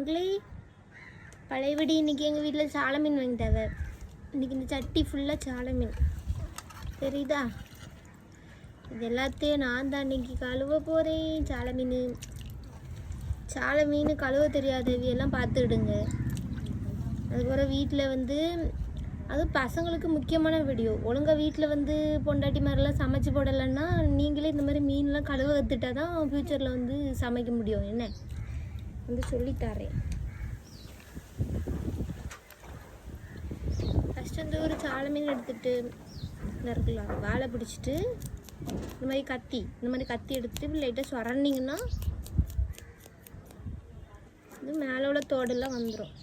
மக்களே, பழையபடி இன்றைக்கி எங்கள் வீட்டில் சால மீன் வாங்கிட்டாங்க. இன்றைக்கி இந்த சட்டி ஃபுல்லாக சால மீன் தெரியுதா? இது எல்லாத்தையும் நான் தான் இன்றைக்கி கழுவ போகிறேன். சால மீன் கழுவ தெரியாதவியெல்லாம் பார்த்துக்கிடுங்க. அதுக்கப்புறம் வீட்டில் வந்து அதுவும் பசங்களுக்கு முக்கியமான வீடியோ. ஒழுங்காக வீட்டில் வந்து பொண்டாட்டி மாதிரிலாம் சமைச்சு போடலைன்னா நீங்களே இந்த மாதிரி மீன்லாம் கழுவ கற்றுட்டா தான் ஃப்யூச்சரில் வந்து சமைக்க முடியும். என்ன வந்து சொல்லித்தரேன். ஃபஸ்ட்டு வந்து ஒரு சால மீன் எடுத்துகிட்டு இருக்கலாம், வாழை பிடிச்சிட்டு இந்த மாதிரி கத்தி எடுத்துகிட்டு இப்படி லைட்டாக சொரண்டிங்கன்னா இது மேலே உள்ள தோடெல்லாம் வந்துடும்.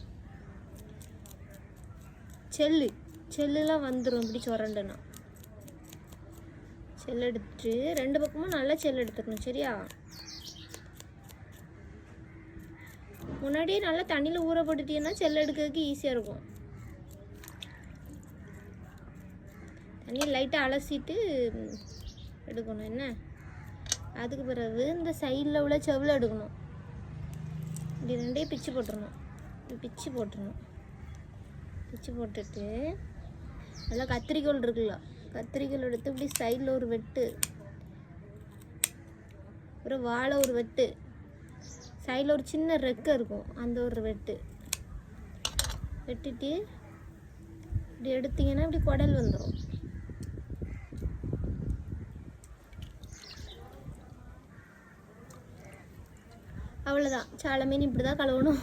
செல்லுலாம் வந்துடும். இப்படி சொரண்டுனா செல் எடுத்துட்டு ரெண்டு பக்கமும் நல்லா செல் எடுத்துக்கணும். சரியா? முன்னாடியே நல்லா தண்ணியில் ஊற போட்டுட்டீங்கன்னா செல் எடுக்கிறதுக்கு ஈஸியாக இருக்கும். தண்ணியை லைட்டாக அலசிட்டு எடுக்கணும். என்ன அதுக்கு பிறகு இந்த சைடில் உள்ள செவில் எடுக்கணும். இப்படி ரெண்டையும் பிச்சு போட்டுடணும். பிச்சு போட்டுட்டு நல்லா கத்திரிக்கோல் இருக்குல்ல, கத்திரிக்கோல் எடுத்து இப்படி சைடில் ஒரு வெட்டு, அப்புறம் வாழை ஒரு வெட்டு, சைடில் ஒரு சின்ன ரெக்கை இருக்கும் அந்த ஒரு வெட்டிட்டு இப்படி எடுத்தீங்கன்னா இப்படி குடல் வந்துடும். அவ்வளோதான். சால மீன் இப்படி தான் கழுவணும்.